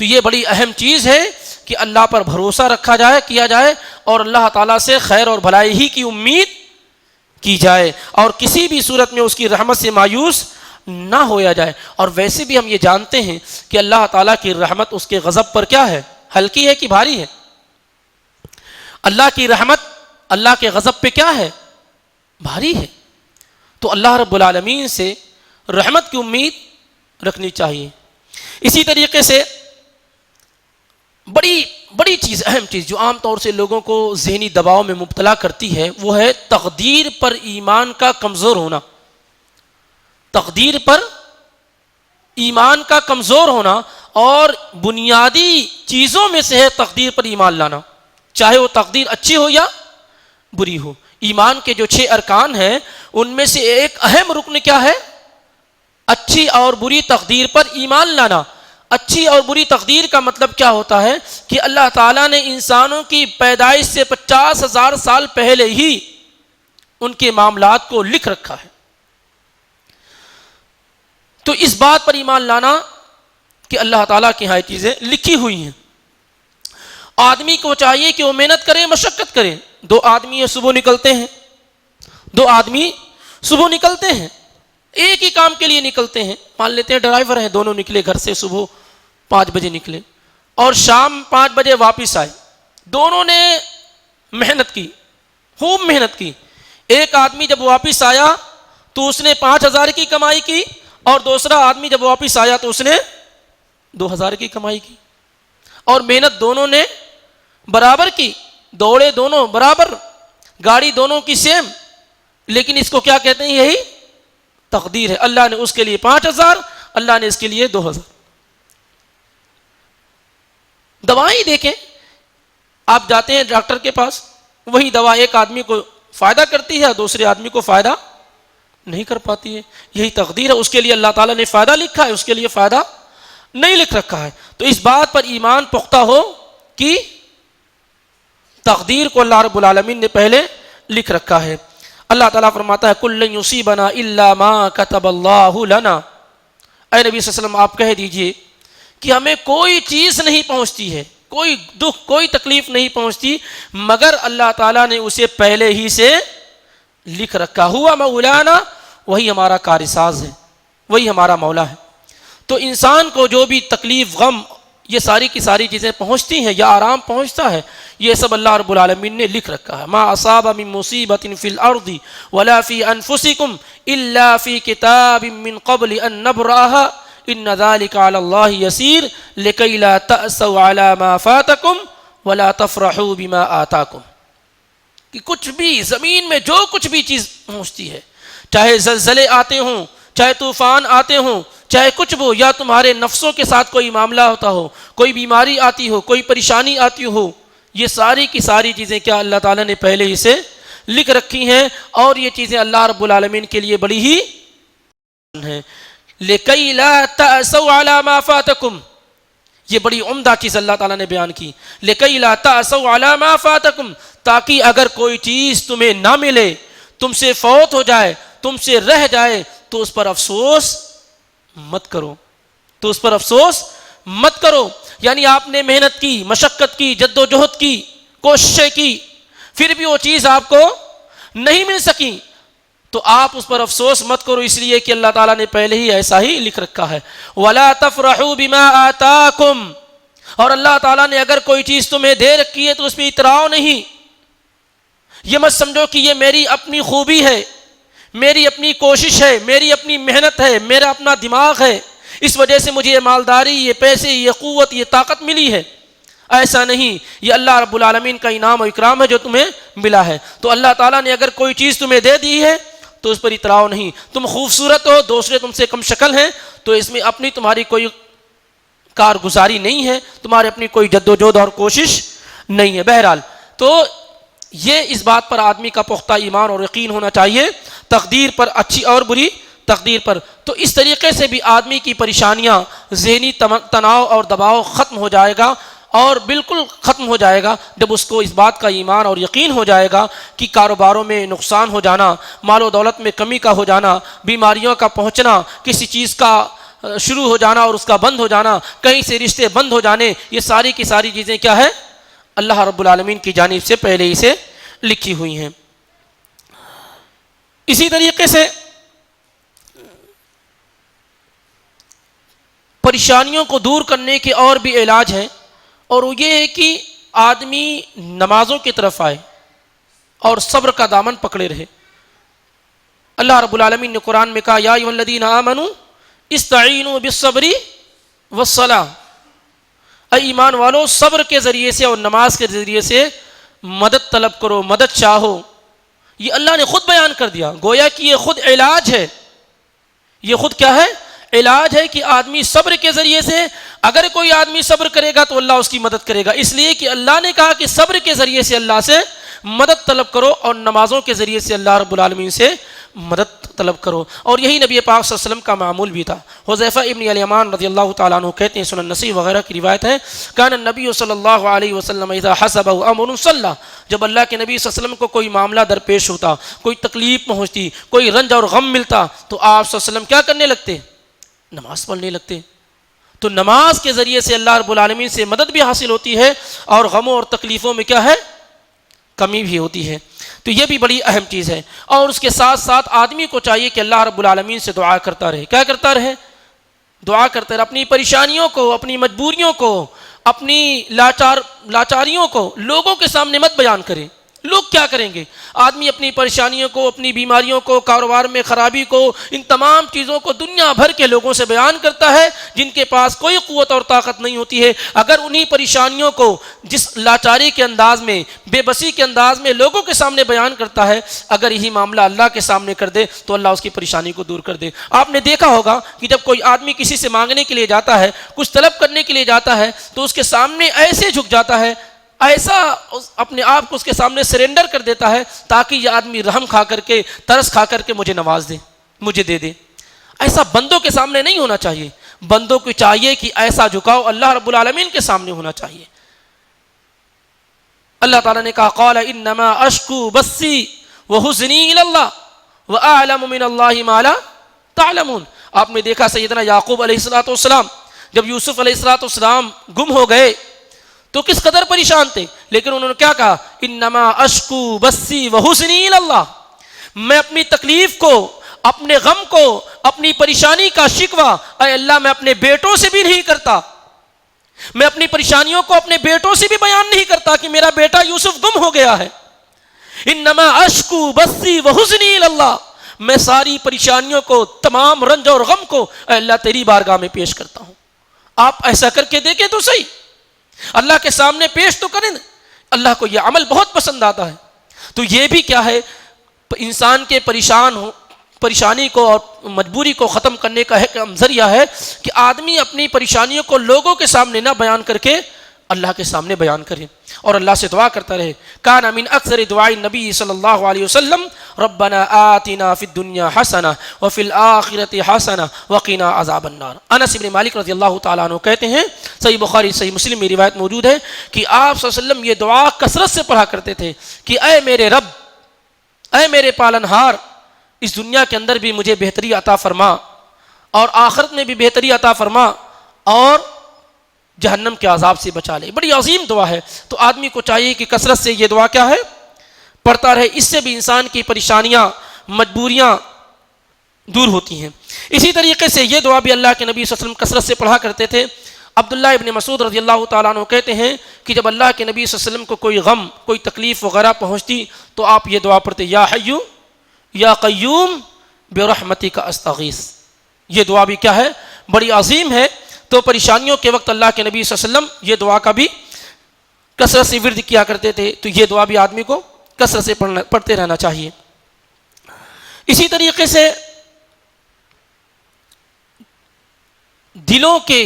تو یہ بڑی اہم چیز ہے کہ اللہ پر بھروسہ رکھا جائے، کیا جائے، اور اللہ تعالیٰ سے خیر اور بھلائی ہی کی امید کی جائے، اور کسی بھی صورت میں اس کی رحمت سے مایوس نہ ہویا جائے۔ اور ویسے بھی ہم یہ جانتے ہیں کہ اللہ تعالیٰ کی رحمت اس کے غضب پر کیا ہے، ہلکی ہے کہ بھاری ہے؟ اللہ کی رحمت اللہ کے غضب پہ کیا ہے، بھاری ہے۔ تو اللہ رب العالمین سے رحمت کی امید رکھنی چاہیے۔ اسی طریقے سے بڑی چیز، اہم چیز جو عام طور سے لوگوں کو ذہنی دباؤ میں مبتلا کرتی ہے، وہ ہے تقدیر پر ایمان کا کمزور ہونا۔ تقدیر پر ایمان کا کمزور ہونا، اور بنیادی چیزوں میں سے ہے تقدیر پر ایمان لانا، چاہے وہ تقدیر اچھی ہو یا بری ہو۔ ایمان کے جو 6 ارکان ہیں ان میں سے ایک اہم رکن کیا ہے؟ اچھی اور بری تقدیر پر ایمان لانا۔ اچھی اور بری تقدیر کا مطلب کیا ہوتا ہے کہ اللہ تعالیٰ نے انسانوں کی پیدائش سے 50,000 سال پہلے ہی ان کے معاملات کو لکھ رکھا ہے۔ تو اس بات پر ایمان لانا کہ اللہ تعالیٰ کی یہاں چیزیں لکھی ہوئی ہیں۔ آدمی کو چاہیے کہ وہ محنت کرے، مشقت کرے۔ 2 آدمی صبح نکلتے ہیں، 2 آدمی صبح نکلتے ہیں، ایک ہی کام کے لیے نکلتے ہیں۔ مان لیتے ہیں ڈرائیور ہیں، دونوں نکلے گھر سے، صبح 5 بجے نکلے اور شام 5 بجے واپس آئے۔ دونوں نے محنت کی، خوب محنت کی۔ ایک آدمی جب واپس آیا تو اس نے 5,000 کی کمائی کی، اور دوسرا آدمی جب واپس آیا تو اس نے 2,000 کی کمائی کی، اور محنت دونوں نے برابر کی، دوڑے دونوں برابر، گاڑی دونوں کی سیم۔ لیکن اس کو کیا کہتے ہیں؟ یہی تقدیر ہے۔ اللہ نے اس کے لیے 5,000، اللہ نے اس کے لیے 2,000۔ دوائیں دیکھیں، آپ جاتے ہیں ڈاکٹر کے پاس، وہی دوا ایک آدمی کو فائدہ کرتی ہے، دوسرے آدمی کو فائدہ نہیں کر پاتی ہے۔ یہی تقدیر ہے، اس کے لیے اللہ تعالیٰ نے فائدہ لکھا ہے، اس کے لیے فائدہ نہیں لکھ رکھا ہے۔ تو اس بات پر ایمان پختہ ہو کہ تقدیر کو اللہ رب العالمین نے پہلے لکھ رکھا ہے۔ اللہ تعالیٰ فرماتا ہے کُلٌّ یُصِیبَنَا إِلَّا مَا كَتَبَ اللَّهُ لَنَا۔ اے نبی صلی اللہ علیہ وسلم آپ کہہ دیجئے کہ ہمیں کوئی چیز نہیں پہنچتی ہے، کوئی دکھ، کوئی تکلیف نہیں پہنچتی مگر اللہ تعالیٰ نے اسے پہلے ہی سے لکھ رکھا۔ ہوا مولانا، وہی ہمارا کارساز ہے، وہی ہمارا مولا ہے۔ تو انسان کو جو بھی تکلیف، غم، یہ ساری کی ساری چیزیں پہنچتی ہیں یا آرام پہنچتا ہے، یہ سب اللہ رب العالمین نے لکھ رکھا ہے۔ ما اصاب من مصیبت فی الارض ولا فی انفسکم الا فی کتاب من قبل ان نبرأها ان ذلک علی اللہ یسیر لکی لا تأسوا علی ما فاتکم ولا تفرحوا بما آتاکم۔ کہ کچھ بھی زمین میں جو کچھ بھی چیز پہنچتی ہے، چاہے زلزلے آتے ہوں، چاہے طوفان آتے ہوں، چاہے کچھ بھی، یا تمہارے نفسوں کے ساتھ کوئی معاملہ ہوتا ہو، کوئی بیماری آتی ہو، کوئی پریشانی آتی ہو، یہ ساری کی ساری چیزیں کیا اللہ تعالیٰ نے پہلے ہی سے لکھ رکھی ہیں، اور یہ چیزیں اللہ رب العالمین کے لیے بڑی ہی ہیں۔ لِكَيْ لَا تَأْسَوْا عَلَى مَا فَاتَكُمْ، یہ بڑی عمدہ چیز اللہ تعالیٰ نے بیان کی۔ لِكَيْ لَا تَأْسَوْا عَلَى مَا فَاتَكُمْ، تاکہ اگر کوئی چیز تمہیں نہ ملے، تم سے فوت ہو جائے، تم سے رہ جائے، تو اس پر افسوس مت کرو، تو اس پر افسوس مت کرو۔ یعنی آپ نے محنت کی، مشقت کی، جد و جہد کی، کوششیں کی، پھر بھی وہ چیز آپ کو نہیں مل سکی، تو آپ اس پر افسوس مت کرو، اس لیے کہ اللہ تعالیٰ نے پہلے ہی ایسا ہی لکھ رکھا ہے۔ وَلَا تَفْرَحُوا بِمَا آتَاكُمْ، اور اللہ تعالیٰ نے اگر کوئی چیز تمہیں دے رکھی ہے تو اس پہ اتراؤ نہیں۔ یہ مت سمجھو کہ یہ میری اپنی خوبی ہے، میری اپنی کوشش ہے، میری اپنی محنت ہے، میرا اپنا دماغ ہے، اس وجہ سے مجھے یہ مالداری، یہ پیسے، یہ قوت، یہ طاقت ملی ہے۔ ایسا نہیں، یہ اللہ رب العالمین کا انعام و اکرام ہے جو تمہیں ملا ہے۔ تو اللہ تعالیٰ نے اگر کوئی چیز تمہیں دے دی ہے تو اس پر اتراؤ نہیں۔ تم خوبصورت ہو، دوسرے تم سے کم شکل ہیں، تو اس میں اپنی تمہاری کوئی کارگزاری نہیں ہے، تمہاری اپنی کوئی جد و جہد اور کوشش نہیں ہے۔ بہرحال تو یہ اس بات پر آدمی کا پختہ ایمان اور یقین ہونا چاہیے، تقدیر پر، اچھی اور بری تقدیر پر۔ تو اس طریقے سے بھی آدمی کی پریشانیاں، ذہنی تناؤ اور دباؤ ختم ہو جائے گا، اور بالکل ختم ہو جائے گا جب اس کو اس بات کا ایمان اور یقین ہو جائے گا کہ کاروباروں میں نقصان ہو جانا، مال و دولت میں کمی کا ہو جانا، بیماریوں کا پہنچنا، کسی چیز کا شروع ہو جانا اور اس کا بند ہو جانا، کہیں سے رشتے بند ہو جانے، یہ ساری کی ساری چیزیں کیا ہے؟ اللہ رب العالمین کی جانب سے پہلے ہی سے لکھی ہوئی ہیں۔ اسی طریقے سے پریشانیوں کو دور کرنے کے اور بھی علاج ہیں، اور وہ یہ ہے کہ آدمی نمازوں کی طرف آئے اور صبر کا دامن پکڑے رہے۔ اللہ رب العالمین نے قرآن میں کہا یا ایھا الذین آمنوا استعینوا بالصبر والصلاۃ، اے ایمان والو صبر کے ذریعے سے اور نماز کے ذریعے سے مدد طلب کرو، مدد چاہو۔ یہ اللہ نے خود بیان کر دیا، گویا کہ یہ خود علاج ہے، یہ خود کیا ہے؟ علاج ہے کہ آدمی صبر کے ذریعے سے، اگر کوئی آدمی صبر کرے گا تو اللہ اس کی مدد کرے گا، اس لیے کہ اللہ نے کہا کہ صبر کے ذریعے سے اللہ سے مدد طلب کرو اور نمازوں کے ذریعے سے اللہ رب العالمین سے مدد طلب کرو۔ اور یہی نبی پاک صلی اللہ علیہ وسلم کا معمول بھی تھا۔ حذیفہ ابن الیمان رضی اللہ تعالیٰ عنہ کہتے ہیں، سنن نسائی وغیرہ کی روایت ہے، کان النبی صلی اللہ علیہ وسلم اذا حسبہ امر صلی، جب اللہ کے نبی صلی اللہ علیہ وسلم کو کوئی معاملہ درپیش ہوتا، کوئی تکلیف پہنچتی، کوئی رنج اور غم ملتا، تو آپ صلی اللہ علیہ وسلم کیا کرنے لگتے؟ نماز پڑھنے لگتے۔ تو نماز کے ذریعے سے اللہ رب العالمین سے مدد بھی حاصل ہوتی ہے اور غموں اور تکلیفوں میں کیا ہے؟ کمی بھی ہوتی ہے۔ تو یہ بھی بڑی اہم چیز ہے۔ اور اس کے ساتھ ساتھ آدمی کو چاہیے کہ اللہ رب العالمین سے دعا کرتا رہے۔ کیا کرتا رہے؟ دعا کرتا رہے، اپنی پریشانیوں کو، اپنی مجبوریوں کو، اپنی لاچاریوں کو لوگوں کے سامنے مت بیان کرے۔ لوگ کیا کریں گے؟ آدمی اپنی پریشانیوں کو، اپنی بیماریوں کو، کاروبار میں خرابی کو، ان تمام چیزوں کو دنیا بھر کے لوگوں سے بیان کرتا ہے جن کے پاس کوئی قوت اور طاقت نہیں ہوتی ہے۔ اگر انہی پریشانیوں کو جس لاچاری کے انداز میں، بے بسی کے انداز میں لوگوں کے سامنے بیان کرتا ہے، اگر یہی معاملہ اللہ کے سامنے کر دے تو اللہ اس کی پریشانی کو دور کر دے۔ آپ نے دیکھا ہوگا کہ جب کوئی آدمی کسی سے مانگنے کے لیے جاتا ہے، کچھ طلب کرنے کے لیے جاتا ہے، تو اس کے سامنے ایسے جھک جاتا ہے، ایسا اپنے آپ کو اس کے سامنے سرنڈر کر دیتا ہے تاکہ یہ آدمی رحم کھا کر کے، ترس کھا کر کے مجھے نواز دے، مجھے دے دے۔ ایسا بندوں کے سامنے نہیں ہونا چاہیے۔ بندوں کو چاہیے کہ ایسا جھکاؤ اللہ رب العالمین کے سامنے ہونا چاہیے۔ اللہ تعالیٰ نے کہا قال انما اشکو بثی وحزنی الی اللہ واعلم من اللہ ما لا تعلمون۔ آپ نے دیکھا سیدنا یعقوب علیہ السلام جب یوسف علیہ السلام گم ہو گئے تو کس قدر پریشان تھے، لیکن انہوں نے کیا کہا؟ انما اشکو بثی وحزنی الی اللہ، میں اپنی تکلیف کو، اپنے غم کو، اپنی پریشانی کا شکوہ اے اللہ میں اپنے بیٹوں سے بھی نہیں کرتا، میں اپنی پریشانیوں کو اپنے بیٹوں سے بھی بیان نہیں کرتا کہ میرا بیٹا یوسف گم ہو گیا ہے۔ انما اشکو بثی وحزنی الی اللہ، میں ساری پریشانیوں کو، تمام رنج اور غم کو اے اللہ تیری بارگاہ میں پیش کرتا ہوں۔ آپ ایسا کر کے دیکھیں تو صحیح، اللہ کے سامنے پیش تو کریں۔ اللہ کو یہ عمل بہت پسند آتا ہے۔ تو یہ بھی کیا ہے؟ انسان کے پریشانی کو اور مجبوری کو ختم کرنے کا ایک ذریعہ ہے کہ آدمی اپنی پریشانیوں کو لوگوں کے سامنے نہ بیان کر کے اللہ کے سامنے بیان کرے اور اللہ سے دعا کرتا رہے۔ کان من اکثر دعاء النبی صلی اللہ علیہ وسلم ربنا آتنا فی الدنیا حسنہ وفی الآخرۃ حسنہ وقنا عذاب النار۔ انس بن مالک رضی اللہ تعالیٰ عنہ کہتے ہیں، صحیح بخاری صحیح مسلم میں روایت موجود ہے کہ آپ صلی اللہ علیہ وسلم یہ دعا کثرت سے پڑھا کرتے تھے کہ اے میرے رب، اے میرے پالنہار، اس دنیا کے اندر بھی مجھے بہتری عطا فرما اور آخرت میں بھی بہتری عطا فرما اور جہنم کے عذاب سے بچا لے۔ بڑی عظیم دعا ہے۔ تو آدمی کو چاہیے کہ کثرت سے یہ دعا کیا ہے؟ پڑھتا رہے، اس سے بھی انسان کی پریشانیاں، مجبوریاں دور ہوتی ہیں۔ اسی طریقے سے یہ دعا بھی اللہ کے نبی صلی اللہ علیہ وسلم کثرت سے پڑھا کرتے تھے۔ عبداللہ ابن مسعود رضی اللہ تعالیٰ عنہ کہتے ہیں کہ جب اللہ کے نبی صلی اللہ علیہ وسلم کو کوئی غم، کوئی تکلیف وغیرہ پہنچتی تو آپ یہ دعا پڑھتے، یا حیو یا قیوم برحمتک استغیث۔ یہ دعا بھی کیا ہے؟ بڑی عظیم ہے۔ تو پریشانیوں کے وقت اللہ کے نبی صلی اللہ علیہ وسلم یہ دعا کا بھی کثرت سے ورد کیا کرتے تھے۔ تو یہ دعا بھی آدمی کو کثرت سے پڑھتے رہنا چاہیے۔ اسی طریقے سے دلوں کے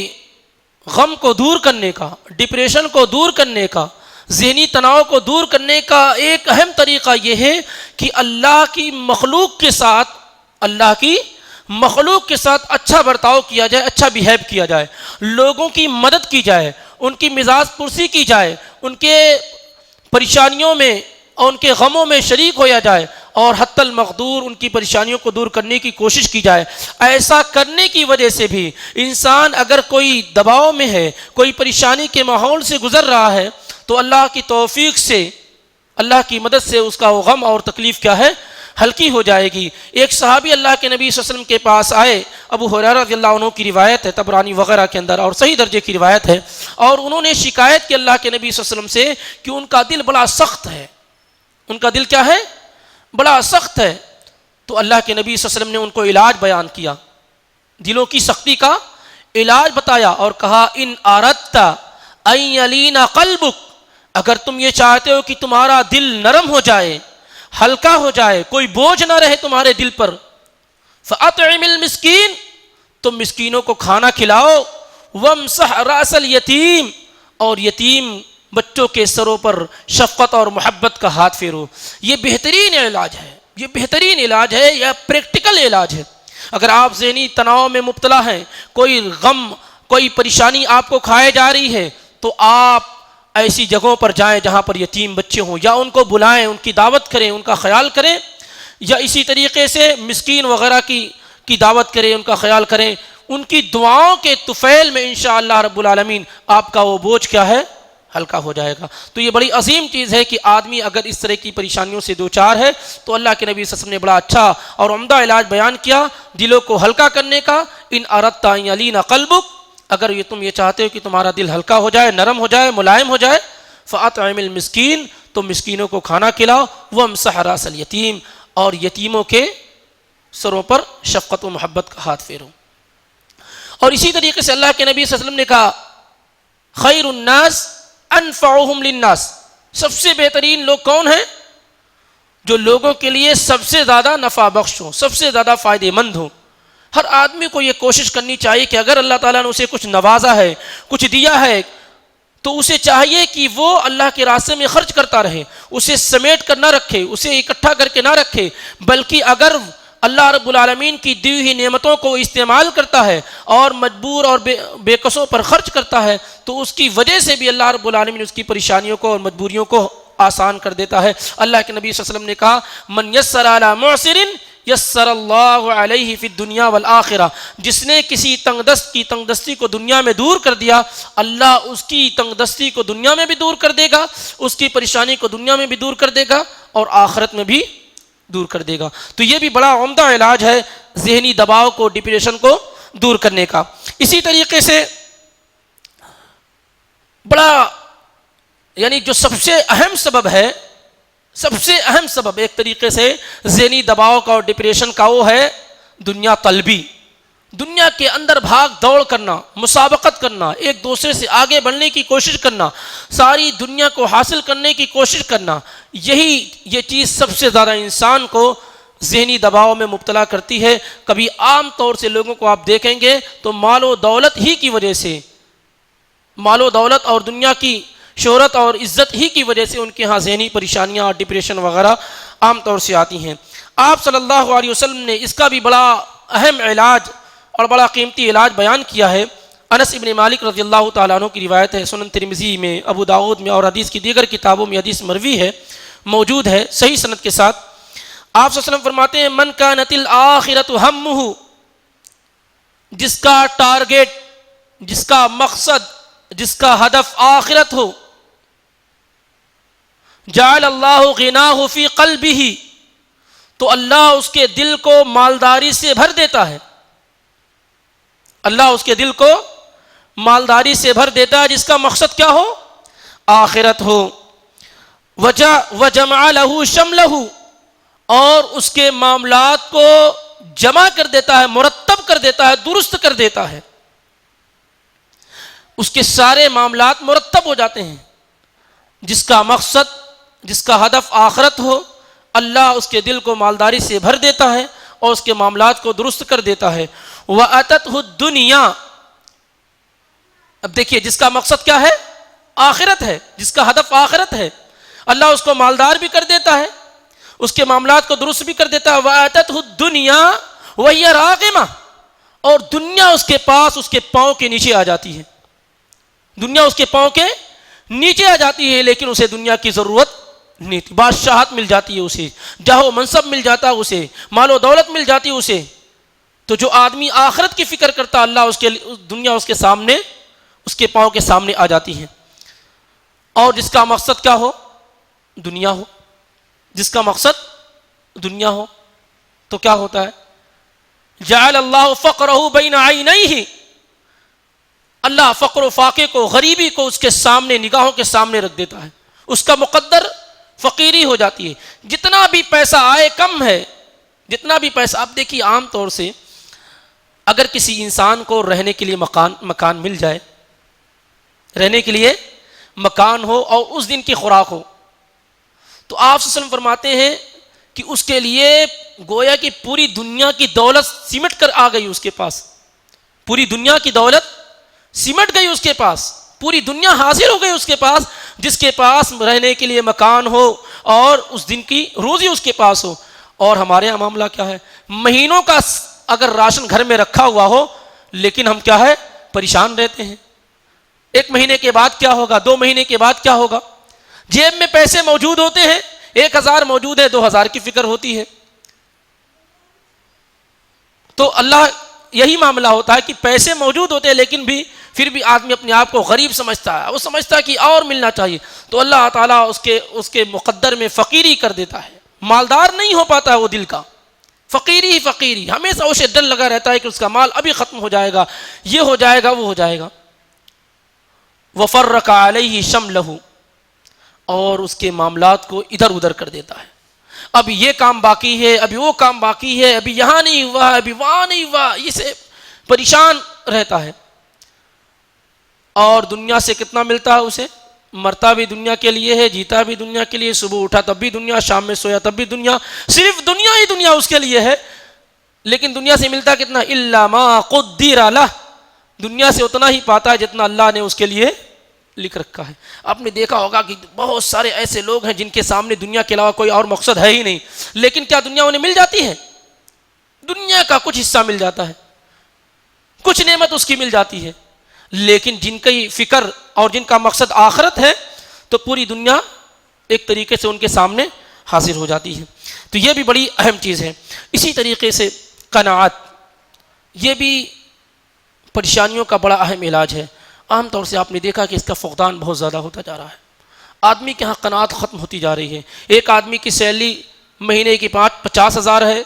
غم کو دور کرنے کا، ڈپریشن کو دور کرنے کا، ذہنی تناؤ کو دور کرنے کا ایک اہم طریقہ یہ ہے کہ اللہ کی مخلوق کے ساتھ اچھا برتاؤ کیا جائے، اچھا بیہیو کیا جائے، لوگوں کی مدد کی جائے، ان کی مزاج پرسی کی جائے، ان کے پریشانیوں میں اور ان کے غموں میں شریک ہویا جائے اور حتی المقدور ان کی پریشانیوں کو دور کرنے کی کوشش کی جائے۔ ایسا کرنے کی وجہ سے بھی انسان اگر کوئی دباؤ میں ہے، کوئی پریشانی کے ماحول سے گزر رہا ہے، تو اللہ کی توفیق سے، اللہ کی مدد سے اس کا وہ غم اور تکلیف کیا ہے، ہلکی ہو جائے گی۔ ایک صحابی اللہ کے نبی صلی اللہ علیہ وسلم کے پاس آئے، ابو ہریرہ رضی اللہ عنہ کی روایت ہے، طبرانی وغیرہ کے اندر، اور صحیح درجے کی روایت ہے، اور انہوں نے شکایت کی اللہ کے نبی صلی اللہ علیہ وسلم سے کہ ان کا دل بڑا سخت ہے، ان کا دل کیا ہے، بڑا سخت ہے۔ تو اللہ کے نبی صلی اللہ علیہ وسلم نے ان کو علاج بیان کیا، دلوں کی سختی کا علاج بتایا، اور کہا ان اردت ان یلین قلبک، اگر تم یہ چاہتے ہو کہ تمہارا دل نرم ہو جائے، ہلکا ہو جائے، کوئی بوجھ نہ رہے تمہارے دل پر، فاطعم المسکین، تم مسکینوں کو کھانا کھلاؤ، وامسح راس الیتیم، اور یتیم بچوں کے سروں پر شفقت اور محبت کا ہاتھ پھیرو۔ یہ بہترین علاج ہے، یہ بہترین علاج ہے، یہ پریکٹیکل علاج ہے۔ اگر آپ ذہنی تناؤ میں مبتلا ہیں، کوئی غم، کوئی پریشانی آپ کو کھائے جا رہی ہے، تو آپ ایسی جگہوں پر جائیں جہاں پر یتیم بچے ہوں، یا ان کو بلائیں، ان کی دعوت کریں، ان کا خیال کریں، یا اسی طریقے سے مسکین وغیرہ کی دعوت کریں، ان کا خیال کریں، ان کی دعاؤں کے طفیل میں انشاءاللہ رب العالمین آپ کا وہ بوجھ کیا ہے، ہلکا ہو جائے گا۔ تو یہ بڑی عظیم چیز ہے کہ آدمی اگر اس طرح کی پریشانیوں سے دوچار ہے، تو اللہ کے نبی صلی اللہ علیہ وسلم نے بڑا اچھا اور عمدہ علاج بیان کیا دلوں کو ہلکا کرنے کا۔ ان اردت ان یلین قلبک، اگر یہ تم یہ چاہتے ہو کہ تمہارا دل ہلکا ہو جائے، نرم ہو جائے، ملائم ہو جائے، فاطعم المسکین، تم مسکینوں کو کھانا کھلاؤ، وامسح راس الیتیم، اور یتیموں کے سروں پر شفقت و محبت کا ہاتھ پھیرو۔ اور اسی طریقے سے اللہ کے نبی صلی اللہ علیہ وسلم نے کہا خیر الناس انفعهم للناس، سب سے بہترین لوگ کون ہیں؟ جو لوگوں کے لیے سب سے زیادہ نفع بخش ہوں، سب سے زیادہ فائدہ مند ہوں۔ ہر آدمی کو یہ کوشش کرنی چاہیے کہ اگر اللہ تعالیٰ نے اسے کچھ نوازا ہے، کچھ دیا ہے، تو اسے چاہیے کہ وہ اللہ کے راستے میں خرچ کرتا رہے، اسے سمیٹ کر نہ رکھے، اسے اکٹھا کر کے نہ رکھے، بلکہ اگر اللہ رب العالمین کی دی ہوئی نعمتوں کو استعمال کرتا ہے اور مجبور اور بے کسوں پر خرچ کرتا ہے، تو اس کی وجہ سے بھی اللہ رب العالمین اس کی پریشانیوں کو اور مجبوریوں کو آسان کر دیتا ہے۔ اللہ کے نبی صلی اللہ علیہ وسلم نے کہا من یسر علی معسر یسر اللہ علیہ فی الدنیا والآخرہ، جس نے کسی تنگ دست کی تنگ دستی کو دنیا میں دور کر دیا، اللہ اس کی تنگ دستی کو دنیا میں بھی دور کر دے گا، اس کی پریشانی کو دنیا میں بھی دور کر دے گا، اور آخرت میں بھی دور کر دے گا۔ تو یہ بھی بڑا عمدہ علاج ہے ذہنی دباؤ کو، ڈپریشن کو دور کرنے کا۔ اسی طریقے سے بڑا یعنی جو سب سے اہم سبب ہے، سب سے اہم سبب ایک طریقے سے ذہنی دباؤ کا اور ڈپریشن کا، وہ ہے دنیا طلبی، دنیا کے اندر بھاگ دوڑ کرنا، مسابقت کرنا، ایک دوسرے سے آگے بڑھنے کی کوشش کرنا، ساری دنیا کو حاصل کرنے کی کوشش کرنا، یہ چیز سب سے زیادہ انسان کو ذہنی دباؤ میں مبتلا کرتی ہے۔ کبھی عام طور سے لوگوں کو آپ دیکھیں گے تو مال و دولت ہی کی وجہ سے، مال و دولت اور دنیا کی شہرت اور عزت ہی کی وجہ سے ان کے ہاں ذہنی پریشانیاں اور ڈپریشن وغیرہ عام طور سے آتی ہیں۔ آپ صلی اللہ علیہ وسلم نے اس کا بھی بڑا اہم علاج اور بڑا قیمتی علاج بیان کیا ہے۔ انس ابن مالک رضی اللہ تعالیٰ عنہ کی روایت ہے، سنن ترمذی میں، ابو داؤد میں اور حدیث کی دیگر کتابوں میں حدیث مروی ہے، موجود ہے صحیح سند کے ساتھ۔ آپ صلی اللہ علیہ وسلم فرماتے ہیں من کانت الآخرۃ ہمہ، جس کا ٹارگیٹ، جس کا مقصد، جس کا ہدف آخرت ہو، جعل اللہ غناہ فی قلبہ، تو اللہ اس کے دل کو مالداری سے بھر دیتا ہے، اللہ اس کے دل کو مالداری سے بھر دیتا ہے، جس کا مقصد کیا ہو، آخرت ہو۔ وجمع لہ شملہ، اور اس کے معاملات کو جمع کر دیتا ہے، مرتب کر دیتا ہے، درست کر دیتا ہے، اس کے سارے معاملات مرتب ہو جاتے ہیں۔ جس کا مقصد، جس کا ہدف آخرت ہو، اللہ اس کے دل کو مالداری سے بھر دیتا ہے اور اس کے معاملات کو درست کر دیتا ہے۔ وَأَتَتْهُ الدُّنْيَا، اب دیکھیے جس کا مقصد کیا ہے، آخرت ہے، جس کا ہدف آخرت ہے، اللہ اس کو مالدار بھی کر دیتا ہے، اس کے معاملات کو درست بھی کر دیتا ہے۔ وَأَتَتْهُ الدُّنْيَا وَهِيَ رَاغِمَةٌ، اور دنیا اس کے پاس، اس کے پاؤں کے نیچے آ جاتی ہے، دنیا اس کے پاؤں کے نیچے آ جاتی ہے، لیکن اسے دنیا کی ضرورت نہیں تھی. بادشاہت مل جاتی ہے اسے, جاہ و منصب مل جاتا ہے اسے, مال و دولت مل جاتی ہے اسے. تو جو آدمی آخرت کی فکر کرتا, اللہ اس کے دنیا اس کے سامنے, اس کے پاؤں کے سامنے آ جاتی ہے. اور جس کا مقصد کیا ہو, دنیا ہو, جس کا مقصد دنیا ہو, تو کیا ہوتا ہے, جعل اللہ فقرہ بین عینیہ, اللہ فقر و فاقے کو, غریبی کو اس کے سامنے, نگاہوں کے سامنے رکھ دیتا ہے. اس کا مقدر فقیری ہو جاتی ہے. جتنا بھی پیسہ آئے کم ہے, جتنا بھی پیسہ. آپ دیکھیے عام طور سے اگر کسی انسان کو رہنے کے لیے مکان مل جائے, رہنے کے لیے مکان ہو اور اس دن کی خوراک ہو, تو آپ صلی اللہ علیہ وسلم فرماتے ہیں کہ اس کے لیے گویا کہ پوری دنیا کی دولت سمٹ کر آ گئی اس کے پاس, پوری دنیا کی دولت سمٹ گئی اس کے پاس, پوری دنیا حاصل ہو گئی اس کے پاس, جس کے پاس رہنے کے لیے مکان ہو اور اس دن کی روزی اس کے پاس ہو. اور ہمارے یہاں معاملہ کیا ہے, مہینوں کا اگر راشن گھر میں رکھا ہوا ہو, لیکن ہم کیا ہے, پریشان رہتے ہیں. ایک مہینے کے بعد کیا ہوگا, 2 مہینے کے بعد کیا ہوگا. جیب میں پیسے موجود ہوتے ہیں, 1000 موجود ہے, 2000 کی فکر ہوتی ہے. تو اللہ یہی معاملہ ہوتا ہے کہ پیسے موجود ہوتے ہیں لیکن بھی پھر بھی آدمی اپنے آپ کو غریب سمجھتا ہے, وہ سمجھتا ہے کہ اور ملنا چاہیے. تو اللہ تعالیٰ اس کے مقدر میں فقیری کر دیتا ہے, مالدار نہیں ہو پاتا ہے وہ دل کا, فقیری ہی فقیری, ہمیشہ اسے ڈر لگا رہتا ہے کہ اس کا مال ابھی ختم ہو جائے گا, یہ ہو جائے گا, وہ ہو جائے گا. وَفَرَّقَ عَلَيْهِ شَمْلَهُ, اور اس کے معاملات کو ادھر ادھر کر دیتا ہے. ابھی یہ کام باقی ہے, ابھی وہ کام باقی ہے, ابھی یہاں نہیں ہوا, ابھی وہاں نہیں ہوا, اسے پریشان رہتا ہے. اور دنیا سے کتنا ملتا ہے اسے, مرتا بھی دنیا کے لیے ہے, جیتا بھی دنیا کے لیے, صبح اٹھا تب بھی دنیا, شام میں سویا تب بھی دنیا, صرف دنیا ہی دنیا اس کے لیے ہے. لیکن دنیا سے ملتا کتنا, الا ما قدر له, دنیا سے اتنا ہی پاتا ہے جتنا اللہ نے اس کے لیے لکھ رکھا ہے. آپ نے دیکھا ہوگا کہ بہت سارے ایسے لوگ ہیں جن کے سامنے دنیا کے علاوہ کوئی اور مقصد ہے ہی نہیں, لیکن کیا دنیا انہیں مل جاتی ہے, دنیا کا کچھ حصہ مل جاتا ہے, کچھ نعمت اس کی مل جاتی ہے. لیکن جن کی فکر اور جن کا مقصد آخرت ہے, تو پوری دنیا ایک طریقے سے ان کے سامنے حاضر ہو جاتی ہے. تو یہ بھی بڑی اہم چیز ہے. اسی طریقے سے قناعت, یہ بھی پریشانیوں کا بڑا اہم علاج ہے. عام طور سے آپ نے دیکھا کہ اس کا فقدان بہت زیادہ ہوتا جا رہا ہے. آدمی کے ہاں قناعت ختم ہوتی جا رہی ہے. ایک آدمی کی سیلری مہینے کی 50,000 ہے,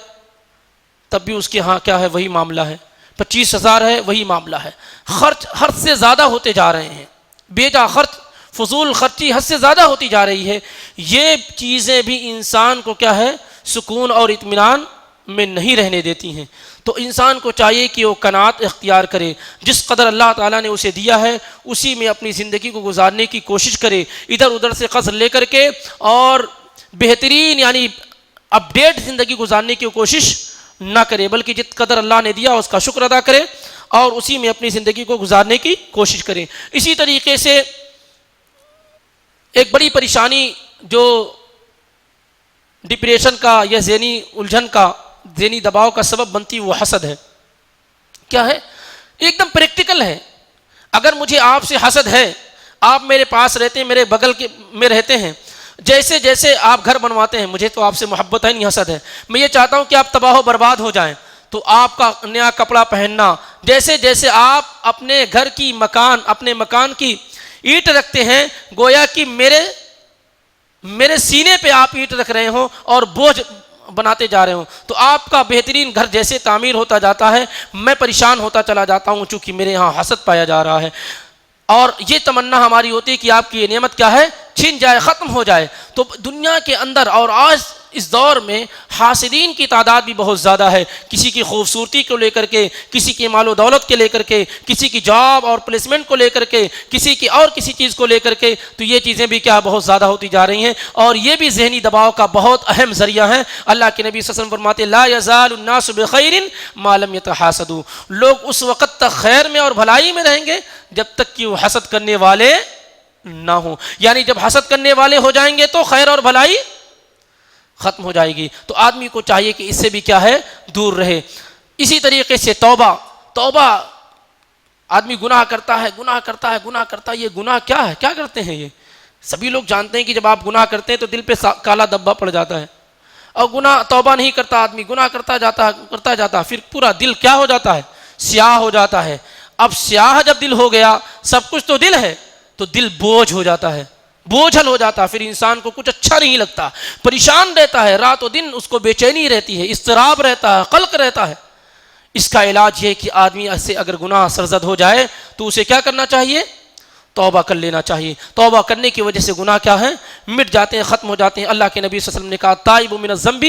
تب بھی اس کے ہاں کیا ہے, وہی معاملہ ہے. 25,000 ہے, وہی معاملہ ہے. خرچ حد سے زیادہ ہوتے جا رہے ہیں, بیجا خرچ, فضول خرچی حد سے زیادہ ہوتی جا رہی ہے. یہ چیزیں بھی انسان کو کیا ہے, سکون اور اطمینان میں نہیں رہنے دیتی ہیں. تو انسان کو چاہیے کہ وہ قناعت اختیار کرے, جس قدر اللہ تعالیٰ نے اسے دیا ہے اسی میں اپنی زندگی کو گزارنے کی کوشش کرے, ادھر ادھر سے قرض لے کر کے, اور بہترین یعنی اپڈیٹ زندگی گزارنے کی کوشش نہ کرے, بلکہ جت قدر اللہ نے دیا اس کا شکر ادا کرے اور اسی میں اپنی زندگی کو گزارنے کی کوشش کریں. اسی طریقے سے ایک بڑی پریشانی جو ڈپریشن کا یا ذہنی الجھن کا, ذہنی دباؤ کا سبب بنتی وہ حسد ہے. کیا ہے, ایک دم پریکٹیکل ہے. اگر مجھے آپ سے حسد ہے, آپ میرے پاس رہتے ہیں, میرے بغل کے میں رہتے ہیں, جیسے جیسے آپ گھر بنواتے ہیں, مجھے تو آپ سے محبت ہے نہیں, حسد ہے. میں یہ چاہتا ہوں کہ آپ تباہ و برباد ہو جائیں, تو آپ کا نیا کپڑا پہننا, جیسے جیسے آپ اپنے گھر کی اپنے مکان کی اینٹ رکھتے ہیں, گویا کہ میرے سینے پہ آپ اینٹ رکھ رہے ہوں اور بوجھ بناتے جا رہے ہوں. تو آپ کا بہترین گھر جیسے تعمیر ہوتا جاتا ہے, میں پریشان ہوتا چلا جاتا ہوں, چونکہ میرے یہاں حسد پایا جا رہا ہے. اور یہ تمنا ہماری ہوتی ہے کہ آپ کی یہ نعمت کیا ہے, چھن جائے, ختم ہو جائے. تو دنیا کے اندر اور آج اس دور میں حاسدین کی تعداد بھی بہت زیادہ ہے. کسی کی خوبصورتی کو لے کر کے, کسی کی مال و دولت کے لے کر کے, کسی کی جاب اور پلیسمنٹ کو لے کر کے, کسی کی اور کسی چیز کو لے کر کے. تو یہ چیزیں بھی کیا بہت زیادہ ہوتی جا رہی ہیں, اور یہ بھی ذہنی دباؤ کا بہت اہم ذریعہ ہے. اللہ کے نبی صلی اللہ علیہ وسلم فرماتے لا یزال الناس بخیر ما لم یتحاسدوا, لوگ اس وقت تک خیر میں اور بھلائی میں رہیں گے جب تک کہ وہ حسد کرنے والے نہ ہوں. یعنی جب حسد کرنے والے ہو جائیں گے تو خیر اور بھلائی ختم ہو جائے گی. تو آدمی کو چاہیے کہ اس سے بھی کیا ہے, دور رہے. اسی طریقے سے توبہ, آدمی گناہ کرتا ہے, یہ گناہ کیا ہے, کیا کرتے ہیں سبھی لوگ جانتے ہیں کہ جب آپ گناہ کرتے ہیں تو دل پہ کالا دبا پڑ جاتا ہے، اور گناہ توبہ نہیں کرتا آدمی، گناہ کرتا جاتا پھر پورا دل کیا ہو جاتا ہے؟ سیاہ ہو جاتا ہے۔ اب سیاہ جب دل ہو گیا، سب کچھ تو دل ہے، تو دل بوجھ ہو جاتا ہے، بوجھل ہو جاتا ہے، پھر انسان کو کچھ اچھا نہیں لگتا، پریشان رہتا ہے، رات و دن اس کو بے چینی رہتی ہے، اضطراب رہتا ہے، قلق رہتا ہے۔ اس کا علاج یہ ہے کہ آدمی سے اگر گناہ سرزد ہو جائے تو اسے کیا کرنا چاہیے؟ توبہ کر لینا چاہیے۔ توبہ کرنے کی وجہ سے گناہ کیا ہیں؟ مٹ جاتے ہیں، ختم ہو جاتے ہیں۔ اللہ کے نبی صلی اللہ علیہ وسلم نے کہا تائب من الذنب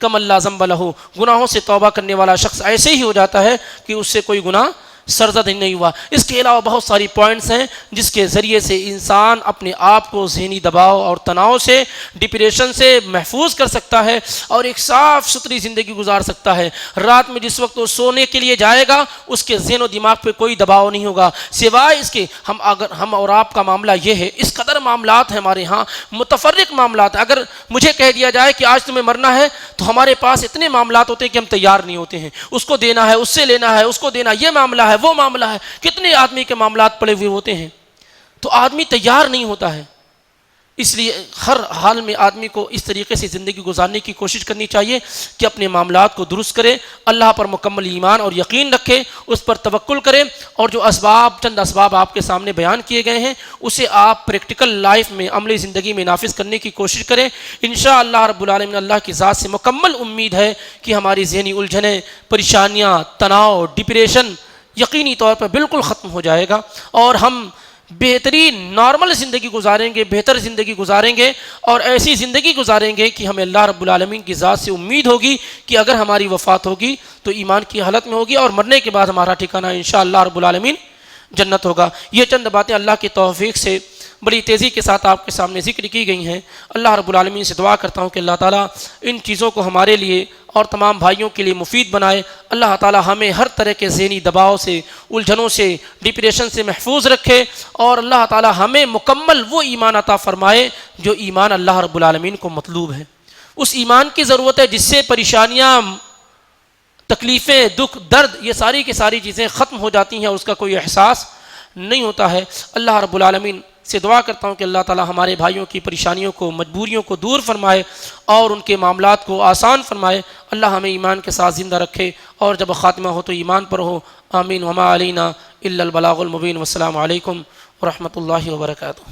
کمن لا ذنب لہ، گناہوں سے توبہ کرنے والا شخص ایسے ہی ہو جاتا ہے کہ اس سے کوئی گناہ سرزد ہی نہیں ہوا۔ اس کے علاوہ بہت ساری پوائنٹس ہیں جس کے ذریعے سے انسان اپنے آپ کو ذہنی دباؤ اور تناؤ سے، ڈپریشن سے محفوظ کر سکتا ہے اور ایک صاف ستھری زندگی گزار سکتا ہے۔ رات میں جس وقت وہ سونے کے لیے جائے گا اس کے ذہن و دماغ پہ کوئی دباؤ نہیں ہوگا، سوائے اس کے ہم اور آپ کا معاملہ یہ ہے، اس قدر معاملات ہیں ہمارے ہاں، متفرق معاملات ہیں۔ اگر مجھے کہہ دیا جائے کہ آج تمہیں مرنا ہے تو ہمارے پاس اتنے معاملات ہوتے ہیں کہ ہم تیار نہیں ہوتے ہیں، اس کو دینا ہے، اس سے لینا ہے، اس کو دینا، یہ معاملہ ہے، وہ معاملہ ہے، کتنے آدمی کے معاملات پڑے ہوئے ہوتے ہیں، تو آدمی تیار نہیں ہوتا ہے۔ اس لیے ہر حال میں آدمی کو اس طریقے سے زندگی گزارنے کی کوشش کرنی چاہیے کہ اپنے معاملات کو درست کرے، اللہ پر مکمل ایمان اور یقین رکھے، اس پر توکل کرے، اور جو چند اسباب آپ کے سامنے بیان کیے گئے ہیں اسے آپ پریکٹیکل لائف میں، عملی زندگی میں نافذ کرنے کی کوشش کریں۔ انشاءاللہ رب العالمین اللہ کی ذات سے مکمل امید ہے کہ ہماری ذہنی الجھنیں، پریشانیاں، تناؤ، ڈپریشن یقینی طور پر بالکل ختم ہو جائے گا، اور ہم بہترین نارمل زندگی گزاریں گے، بہتر زندگی گزاریں گے، اور ایسی زندگی گزاریں گے کہ ہمیں اللہ رب العالمین کی ذات سے امید ہوگی کہ اگر ہماری وفات ہوگی تو ایمان کی حالت میں ہوگی، اور مرنے کے بعد ہمارا ٹھکانہ انشاءاللہ رب العالمین جنت ہوگا۔ یہ چند باتیں اللہ کی توفیق سے بڑی تیزی کے ساتھ آپ کے سامنے ذکر کی گئی ہیں۔ اللہ رب العالمین سے دعا کرتا ہوں کہ اللہ تعالیٰ ان چیزوں کو ہمارے لیے اور تمام بھائیوں کے لیے مفید بنائے۔ اللہ تعالیٰ ہمیں ہر طرح کے ذہنی دباؤ سے، الجھنوں سے، ڈپریشن سے محفوظ رکھے، اور اللہ تعالیٰ ہمیں مکمل وہ ایمان عطا فرمائے جو ایمان اللہ رب العالمین کو مطلوب ہے۔ اس ایمان کی ضرورت ہے جس سے پریشانیاں، تکلیفیں، دکھ، درد، یہ ساری کی ساری چیزیں ختم ہو جاتی ہیں اور اس کا کوئی احساس نہیں ہوتا ہے۔ اللہ رب العالمین سے دعا کرتا ہوں کہ اللہ تعالیٰ ہمارے بھائیوں کی پریشانیوں کو، مجبوریوں کو دور فرمائے اور ان کے معاملات کو آسان فرمائے۔ اللہ ہمیں ایمان کے ساتھ زندہ رکھے، اور جب خاتمہ ہو تو ایمان پر ہو۔ آمین۔ وما علینا الا البلاغ المبین۔ والسلام علیکم ورحمۃ اللہ وبرکاتہ۔